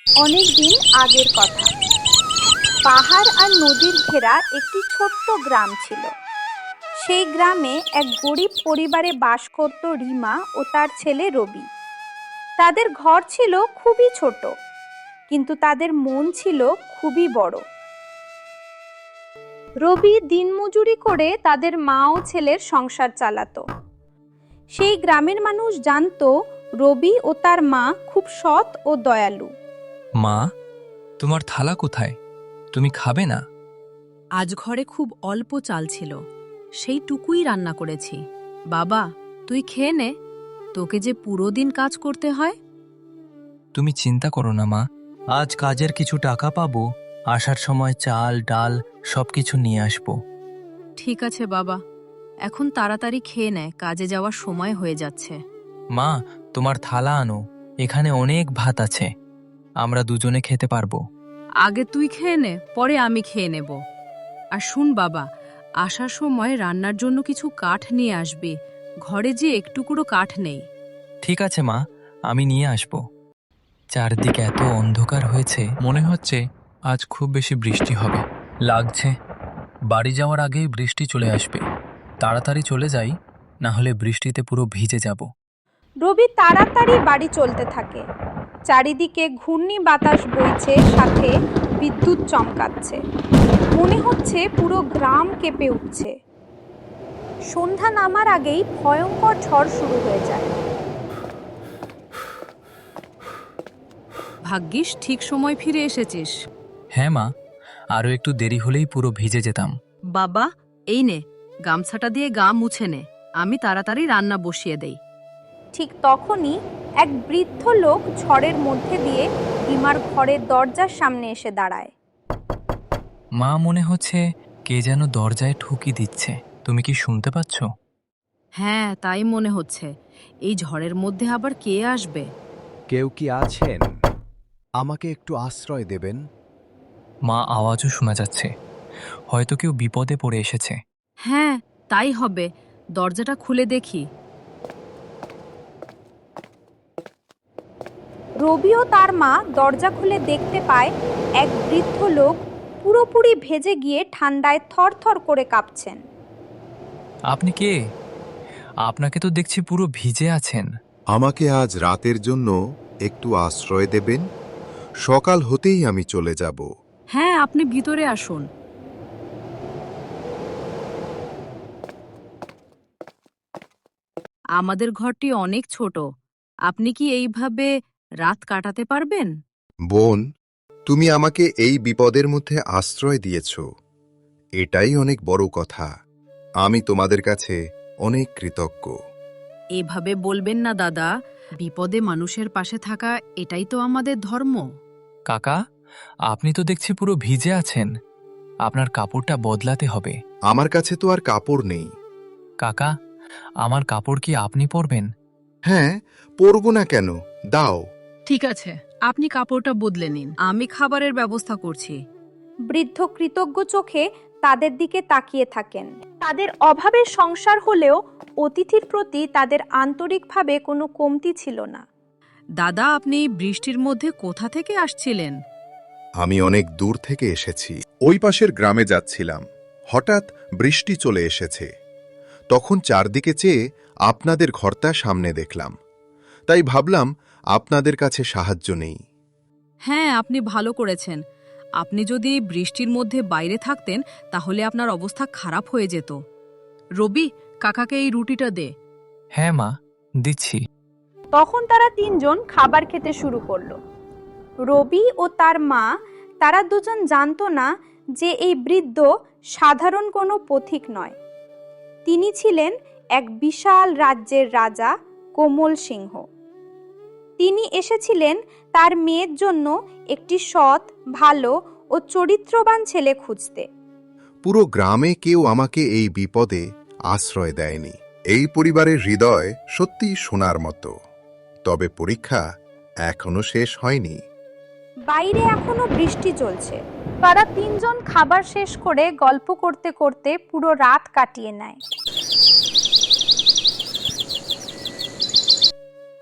অনেক দিন আগের কথা। পাহাড় আর নদীর ঘেরা একটি ছোট্ট গ্রাম ছিল। সেই গ্রামে এক গরিব পরিবারে বাস করত রিমা ও তার ছেলে রবি। তাদের ঘর ছিল খুবই ছোট, কিন্তু তাদের মন ছিল খুবই বড়। রবি দিনমজুরি করে তাদের মা ও ছেলের সংসার চালাতো। সেই গ্রামের মানুষ জানতো রবি ও তার মা খুব সৎ ও দয়ালু। মা, তোমার থালা কোথায়? তুমি খাবে না? আজ ঘরে খুব অল্প চাল ছিল, সেইটুকুই রান্না করেছি। বাবা, তুই খেয়ে নে, তোকে যে পুরো দিন কাজ করতে হয়। তুমি চিন্তা করো না মা, আজ কাজের কিছু টাকা পাবো, আসার সময় চাল ডাল সবকিছু নিয়ে আসবো। ঠিক আছে বাবা, এখন তাড়াতাড়ি খেয়ে নে, কাজে যাওয়ার সময় হয়ে যাচ্ছে। মা, তোমার থালা আনো, এখানে অনেক ভাত আছে, আমরা দুজনে খেতে পারবো। আগে তুই খেয়ে নে, পরে আমি খেয়ে নেব। আর শুন বাবা, আসার সময় রান্নার জন্য কিছু কাঠ নিয়ে আসবি, ঘরে যে একটুকুরো কাঠ নেই। ঠিক আছে মা, আমি নিয়ে আসবো। চারদিকে এত অন্ধকার হয়েছে, মনে হচ্ছে আজ খুব বেশি বৃষ্টি হবে লাগছে। বাড়ি যাওয়ার আগেই বৃষ্টি চলে আসবে, তাড়াতাড়ি চলে যাই, না হলে বৃষ্টিতে পুরো ভিজে যাব। রবি তাড়াতাড়ি বাড়ি চলতে থাকে। চারিদিকে ঘূর্ণি বাতাস বইছে, সাথে বিদ্যুৎ চমকাচ্ছে। মনে হচ্ছে পুরো গ্রাম কেঁপে উঠছে। সন্ধ্যা নামার আগেই ভয়ঙ্কর ঝড় শুরু হয়ে যায়। ভাগ্যিস ঠিক সময় ফিরে এসেছিস। হ্যাঁ মা, আরও একটু দেরি হলেই পুরো ভিজে যেতাম। বাবা, এই নে, গামছাটা দিয়ে গা মুছে নে, আমি তাড়াতাড়ি রান্না বসিয়ে দেই। ঠিক তখনই এক বৃদ্ধ লোক ঝড়ের মধ্যে দিয়ে রিমার ঘরের দরজার সামনে এসে দাঁড়ায়। মা, মনে হচ্ছে কে যেন দরজায় ঠুকি দিচ্ছে, তুমি কি শুনতে পাচ্ছ? হ্যাঁ, তাই মনে হচ্ছে। এই ঝড়ের মধ্যে আবার কে আসবে? কেউ কি আছেন? আমাকে একটু আশ্রয় দেবেন? মা, আওয়াজও শোনা যাচ্ছে, হয়তো কেউ বিপদে পড়ে এসেছে। হ্যাঁ, তাই হবে, দরজাটা খুলে দেখি। রবি ও তার মা দরজা খুলে দেখতে পায় এক বৃদ্ধ লোক পুরোপুরি ভেজে গিয়ে ঠান্ডায় থরথর করে কাঁপছেন। আপনি কে? আপনাকে তো দেখছি পুরো ভিজে আছেন। আমাকে আজ রাতের জন্য একটু আশ্রয় দেবেন? সকাল হতেই আমি চলে যাব। হ্যাঁ, আপনি ভিতরে আসুন। আমাদের ঘরটি অনেক ছোট, আপনি কি এইভাবে রাত কাটাতে পারবেন? বোন, তুমি আমাকে এই বিপদের মধ্যে আশ্রয় দিয়েছ, এটাই অনেক বড় কথা। আমি তোমাদের কাছে অনেক কৃতজ্ঞ। এভাবে বলবেন না দাদা, বিপদে মানুষের পাশে থাকা এটাই তো আমাদের ধর্ম। কাকা, আপনি তো দেখছি পুরো ভিজে আছেন, আপনার কাপড়টা বদলাতে হবে। আমার কাছে তো আর কাপড় নেই। কাকা, আমার কাপড় কি আপনি পরবেন? হ্যাঁ, পরব না কেন, দাও। ঠিক আছে, আপনি কাপড়টা বদলে নিন, আমি খাবারের ব্যবস্থা করছি। বৃদ্ধ কৃতজ্ঞ চোখে তাদের দিকে তাকিয়ে থাকেন। তাদের অভাবের সংসার হলেও অতিথির প্রতি তাদের আন্তরিকভাবে কোনো কমতি ছিল না। দাদা, আপনি বৃষ্টির মধ্যে কোথা থেকে আসছিলেন? আমি অনেক দূর থেকে এসেছি, ওই পাশের গ্রামে যাচ্ছিলাম। হঠাৎ বৃষ্টি চলে এসেছে, তখন চারদিকে চেয়ে আপনাদের ঘরটা সামনে দেখলাম, তাই ভাবলাম আপনাদের কাছে সাহায্য নেই। হ্যাঁ, আপনি ভালো করেছেন। আপনি যদি বৃষ্টির মধ্যে বাইরে থাকতেন তাহলে আপনার অবস্থা খারাপ হয়ে যেত। রবি, কাকাকে এই রুটিটা দে। হ্যাঁ মা, দিচ্ছি। তখন তারা তিনজন খাবার খেতে শুরু করলো। রবি ও তার মা, তারা দুজন জানতো না যে এই বৃদ্ধ সাধারণ কোনো পথিক নয়। তিনি ছিলেন এক বিশাল রাজ্যের রাজা কোমল সিংহ। তিনি এসেছিলেন তার মেয়ের জন্য একটি সৎ, ভালো ও চরিত্রবান ছেলে খুঁজতে। পুরো গ্রামে কেউ আমাকে এই বিপদে আশ্রয় দেয়নি। এই পরিবারের হৃদয় সত্যি সোনার মতো। তবে পরীক্ষা এখনো শেষ হয়নি। বাইরে এখনো বৃষ্টি চলছে। তারা তিনজন খাবার শেষ করে গল্প করতে করতে পুরো রাত কাটিয়ে নেয়।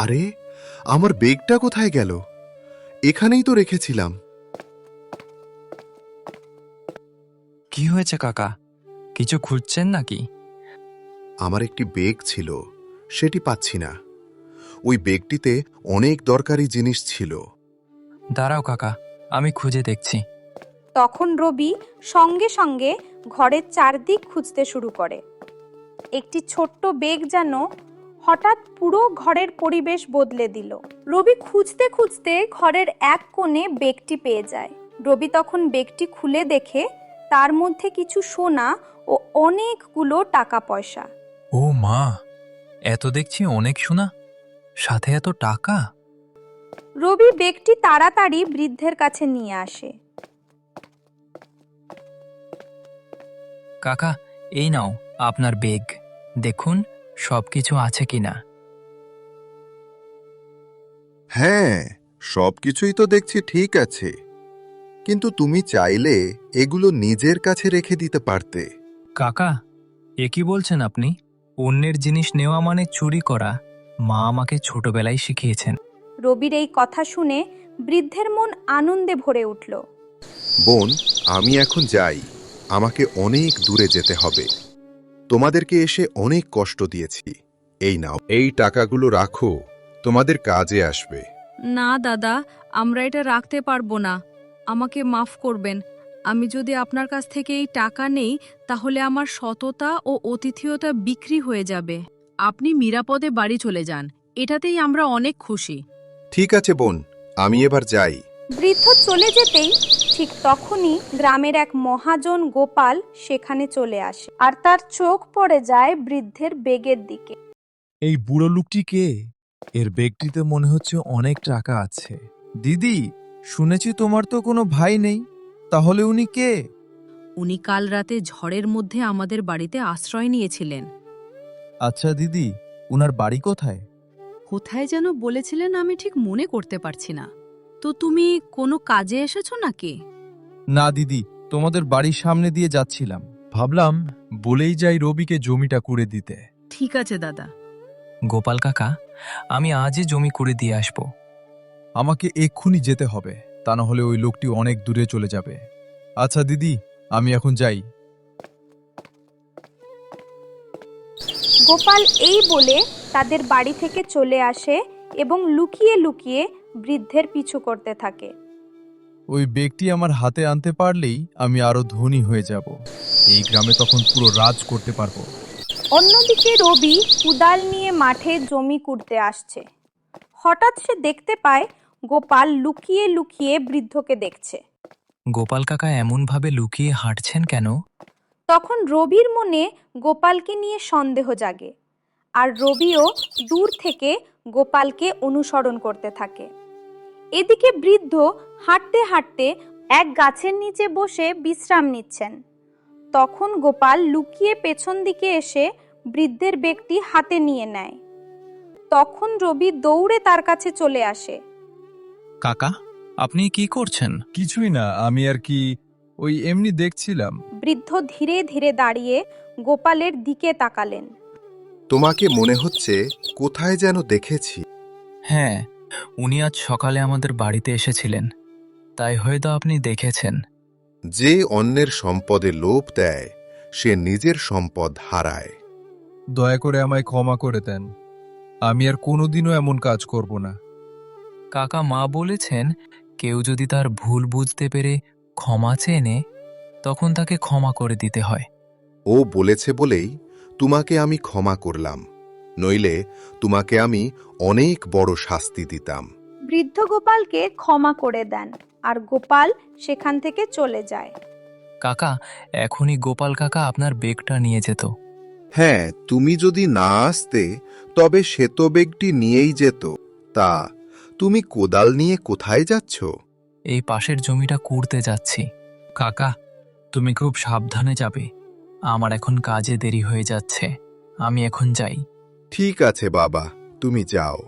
আরে, আমার বেগটা কোথায় গেল? এখানেই তো রেখেছিলাম। কি হয়েছে কাকা? কিছু খুঁজছেন নাকি? আমার একটি ব্যাগ ছিল, সেটি পাচ্ছি না। ওই ব্যাগটিতে অনেক দরকারি জিনিস ছিল। দাঁড়াও কাকা, আমি খুঁজে দেখছি। তখন রবি সঙ্গে সঙ্গে ঘরের চারদিক খুঁজতে শুরু করে। একটি ছোট্ট বেগ যেন হঠাৎ পুরো ঘরের পরিবেশ বদলে দিল। রবি খুঁজতে খুঁজতে ঘরের এক কোণে বেগটি পেয়ে যায়। রবি তখন বেগটি খুলে দেখে তার মধ্যে কিছু সোনা ও অনেকগুলো টাকা পয়সা। ও মা, এত দেখছি অনেক সোনা, সাথে এত টাকা। রবি বেগটি তাড়াতাড়ি বৃদ্ধের কাছে নিয়ে আসে। কাকা, এই নাও আপনার ব্যাগ, দেখুন সবকিছু আছে কিনা। হ্যাঁ, সবকিছুই তো দেখছি ঠিক আছে, কিন্তু তুমি চাইলে এগুলো নিজের কাছে রেখে দিতে পারতে। কাকা, এ কি বলছেন আপনি? অন্যের জিনিস নেওয়া মানে চুরি করা। মা আমাকে ছোটবেলায় শিখিয়েছেন। রবির এই কথা শুনে বৃদ্ধের মন আনন্দে ভরে উঠল। বোন, আমি এখন যাই, আমাকে অনেক দূরে যেতে হবে। তোমাদেরকে এসে অনেক কষ্ট দিয়েছি। এই নাও, এই টাকাগুলো রাখো, তোমাদের কাজে আসবে। না দাদা, আমরা এটা রাখতে পারবো না। আমাকে মাফ করবেন। আমি যদি আপনার কাছ থেকে এই টাকা নেই তাহলে আমার সততা ও অতিথিয়তা বিক্রি হয়ে যাবে। আপনি নিরাপদে বাড়ি চলে যান, এটাতেই আমরা অনেক খুশি। ঠিক আছে বোন, আমি এবার যাই। বৃদ্ধ চলে যেতেই ঠিক তখনই গ্রামের এক মহাজন গোপাল সেখানে চলে আসে, আর তার চোখ পড়ে যায় বৃদ্ধের বেগের দিকে। এই বুড়ো লোকটি কে? এর ব্যাগটিতে মনে হচ্ছে অনেক টাকা আছে। দিদি, শুনেছি তোমার তো কোনো ভাই নেই, তাহলে উনি কে? উনি কাল রাতে ঝড়ের মধ্যে আমাদের বাড়িতে আশ্রয় নিয়েছিলেন। আচ্ছা দিদি, উনার বাড়ি কোথায়? কোথায় যেন বলেছিলেন, আমি ঠিক মনে করতে পারছি না। তো তুমি কোনো কাজে এসেছো নাকি? না দিদি, তোমাদের বাড়ির সামনে দিয়ে যাচ্ছিলাম, ভাবলাম বলেই যাই রবিকে জমিটা কুড়ে দিতে। ঠিক আছে দাদা। গোপাল কাকা, আমি আজই জমি করে দিয়ে আসব। আমাকে এক্ষুনি যেতে হবে, তা না হলে ওই লোকটি অনেক দূরে চলে যাবে। আচ্ছা দিদি, আমি এখন যাই। গোপাল এই বলে তাদের বাড়ি থেকে চলে আসে এবং লুকিয়ে লুকিয়ে বৃদ্ধের পিছু করতে থাকে। ওই ব্যাগটি আমার হাতে আনতে পারলেই আমি আরো ধনী হয়ে যাব। এই গ্রামে তখন পুরো রাজ করতে পারবো। অন্যদিকে রবি কুদাল নিয়ে মাঠে জমি কুড়তে আসছে। হঠাৎ সে দেখতে পায় গোপাল লুকিয়ে লুকিয়ে বৃদ্ধকে দেখছে। গোপাল কাকা এমনভাবে লুকিয়ে হাঁটছেন কেন? তখন রবির মনে গোপালকে নিয়ে সন্দেহ জাগে, আর রবিও দূর থেকে গোপালকে অনুসরণ করতে থাকে। এদিকে বৃদ্ধ হাঁটতে হাঁটতে এক গাছের নিচে বসে বিশ্রাম নিচ্ছেন। তখন গোপাল লুকিয়ে পেছন দিকে এসে বৃদ্ধের ব্যাগটি হাতে নিয়ে নেয়। তখন রবি দৌড়ে তার কাছে চলে আসে। কাকা, আপনি কি করছেন? কিছুই না, আমি আর কি ওই এমনি দেখছিলাম। বৃদ্ধ ধীরে ধীরে দাঁড়িয়ে গোপালের দিকে তাকালেন। তোমাকে মনে হচ্ছে কোথায় যেন দেখেছি। হ্যাঁ, উনি আজ সকালে আমাদের বাড়িতে এসেছিলেন, তাই হয়তো আপনি দেখেছেন। যে অন্যের সম্পদে লোভ দেয়, সে নিজের সম্পদ হারায়। দয়া করে আমায় ক্ষমা করে দেন, আমি আর কোনোদিনও এমন কাজ করব না। কাকা, মা বলেছেন কেউ যদি তার ভুল বুঝতে পেরে ক্ষমা চেয়ে নেয়, তখন তাকে ক্ষমা করে দিতে হয়। ও বলেছে বলেই তোমাকে আমি ক্ষমা করলাম, নইলে তোমাকে আমি অনেক বড় শাস্তি দিতাম। বৃদ্ধ গোপালকে ক্ষমা করে দেন, আর গোপাল সেখান থেকে চলে যায়। কাকা, এখনই গোপাল কাকা আপনার ব্যাগটা নিয়ে যেত। হ্যাঁ, তুমি যদি না আসতে তবে সে তো ব্যাগটি নিয়েই যেত। তা তুমি কোদাল নিয়ে কোথায় যাচ্ছ? এই পাশের জমিটা কুড়তে যাচ্ছি। কাকা, তুমি খুব সাবধানে যাবে, আমার এখন কাজে দেরি হয়ে যাচ্ছে, আমি এখন যাই। ঠিক আছে বাবা, তুমি যাও।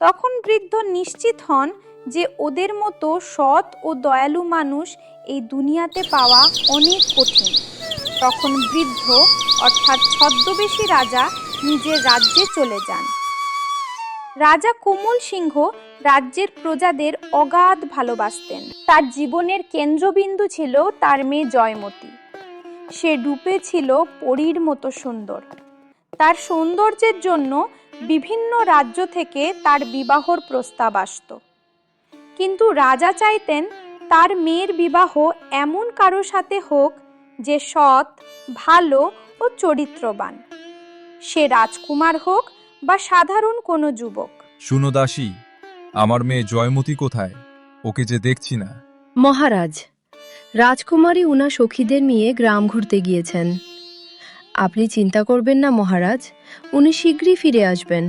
তখন বৃদ্ধ নিশ্চিত হন যে ওদের মতো সৎ ও দয়ালু মানুষ এই দুনিয়াতে পাওয়া অনেক কঠিন। তখন বৃদ্ধ অর্থাৎ ছদ্মবেশী রাজা নিজের রাজ্যে চলে যান। রাজা কোমল সিংহ রাজ্যের প্রজাদের অগাধ ভালোবাসতেন। তার জীবনের কেন্দ্রবিন্দু ছিল তার মেয়ে জয়মতী। সে রূপে ছিল পরীর মতো সুন্দর। তার সৌন্দর্যের জন্য বিভিন্ন রাজ্য থেকে তার বিবাহর প্রস্তাব আসত। কিন্তু রাজা চাইতেন তার মেয়ের বিবাহ এমন কারো সাথে হোক যে সৎ, ভালো ও চরিত্রবান। সে রাজকুমার হোক বা সাধারণ কোনো যুবক। শুনো দাসী, আমার মেয়ে জয়মতী কোথায়? ওকে যে দেখছি না। মহারাজ, রাজকুমারী উনা সখীদের নিয়ে গ্রাম ঘুরতে গিয়েছেন। আপনি চিন্তা করবেন না মহারাজ, উনি শীঘ্রই ফিরে আসবেন।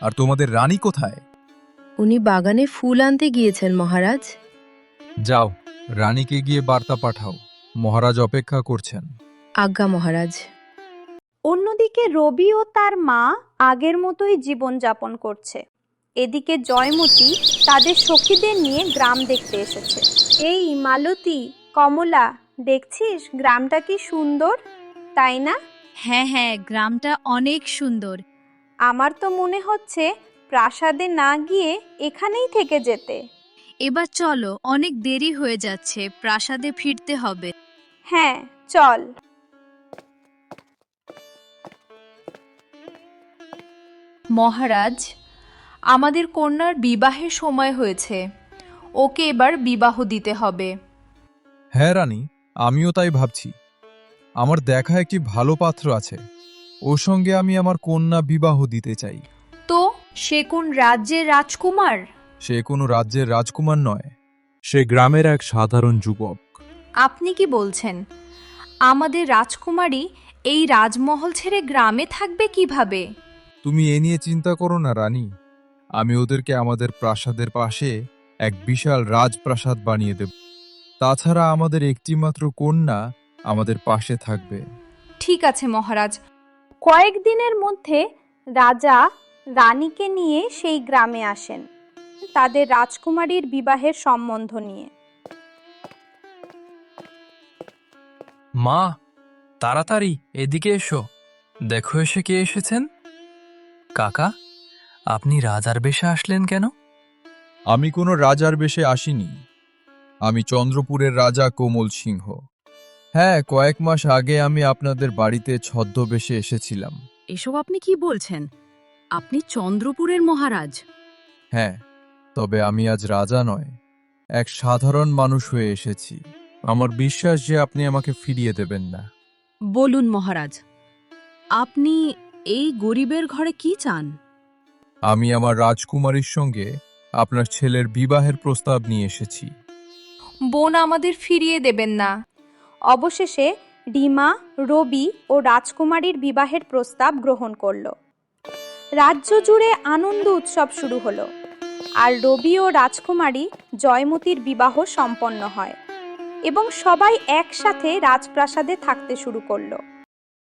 আর তোমাদের রানী কোথায়? উনি বাগানে ফুল আনতে গিয়েছেন মহারাজ। যাও, রানীকে গিয়ে বার্তা পাঠাও, মহারাজ অপেক্ষা করছেন। আজ্ঞা মহারাজ। অন্যদিকে রবি ও তার মা আগের মতোই জীবনযাপন করছে। এদিকে জয়মতী তাদের সখীদের নিয়ে গ্রাম দেখতে এসেছে। এই মালতী, কমলা, দেখছিস গ্রামটা কি সুন্দর, তাই না? হ্যাঁ হ্যাঁ, গ্রামটা অনেক সুন্দর। আমার তো মনে হচ্ছে প্রাসাদে না গিয়ে এখানেই থেকে যেতে। এবার চলো, অনেক দেরি হয়ে যাচ্ছে, প্রাসাদে ফিরতে হবে। হ্যাঁ, চল। মহারাজ, আমাদের কন্যার বিবাহের সময় হয়েছে, ওকে এবার বিবাহ দিতে হবে। হ্যাঁ রানী, আমিও তাই ভাবছি। আমার দেখা একটি ভালো পাত্র আছে, ওর সঙ্গে আমি আমার কন্যা বিবাহ দিতে চাই। তো সে কোন রাজ্যের রাজকুমার? সে কোনো রাজ্যের রাজকুমার নয়, সে গ্রামের এক সাধারণ যুবক। আপনি কি বলছেন? আমাদের রাজকুমারী এই রাজমহল ছেড়ে গ্রামে থাকবে কিভাবে? তুমি এ নিয়ে চিন্তা করো না রানী, আমি ওদেরকে আমাদের প্রাসাদের পাশে এক বিশাল রাজপ্রাসাদ বানিয়ে দেব। তাছাড়া আমাদের একটিমাত্র কন্যা আমাদের পাশে থাকবে। ঠিক আছে মহারাজ। কয়েকদিনের মধ্যে রাজা রানীকে নিয়ে সেই গ্রামে আসেন, তাদের রাজকুমারীর বিবাহের সম্বন্ধ নিয়ে। মা, তাড়াতাড়ি এদিকে এসো, দেখো এসে কে এসেছেন। কাকা, আপনি রাজার বেশে আসলেন কেন? আমি কোনো রাজার বেশে আসিনি, আমি চন্দ্রপুরের রাজা কোমল সিংহ। হ্যাঁ, কয়েক মাস আগে আমি আপনাদের বাড়িতে ছদ্মবেশে এসেছিলাম। এসব আপনি কি বলছেন? আপনি চন্দ্রপুরের মহারাজ। হ্যাঁ, তবে আমি আজ রাজা নয়, এক সাধারণ মানুষ হয়ে এসেছি। আমার বিশ্বাস যে আপনি আমাকে ফিরিয়ে দেবেন না। বলুন মহারাজ, আপনি এই গরিবের ঘরে কি চান? আমি আমার রাজকুমারীর সঙ্গে আপনার ছেলের বিবাহের প্রস্তাব নিয়ে এসেছি। বোন আমাদের ফিরিয়ে দেবেন না। অবশেষে রিমা, রবি ও রাজকুমারীর বিবাহের প্রস্তাব গ্রহণ করল। রাজ্য জুড়ে আনন্দ উৎসব শুরু হলো, আর রবি ও রাজকুমারী জয়মতীর বিবাহ সম্পন্ন হয় এবং সবাই একসাথে রাজপ্রাসাদে থাকতে শুরু করলো।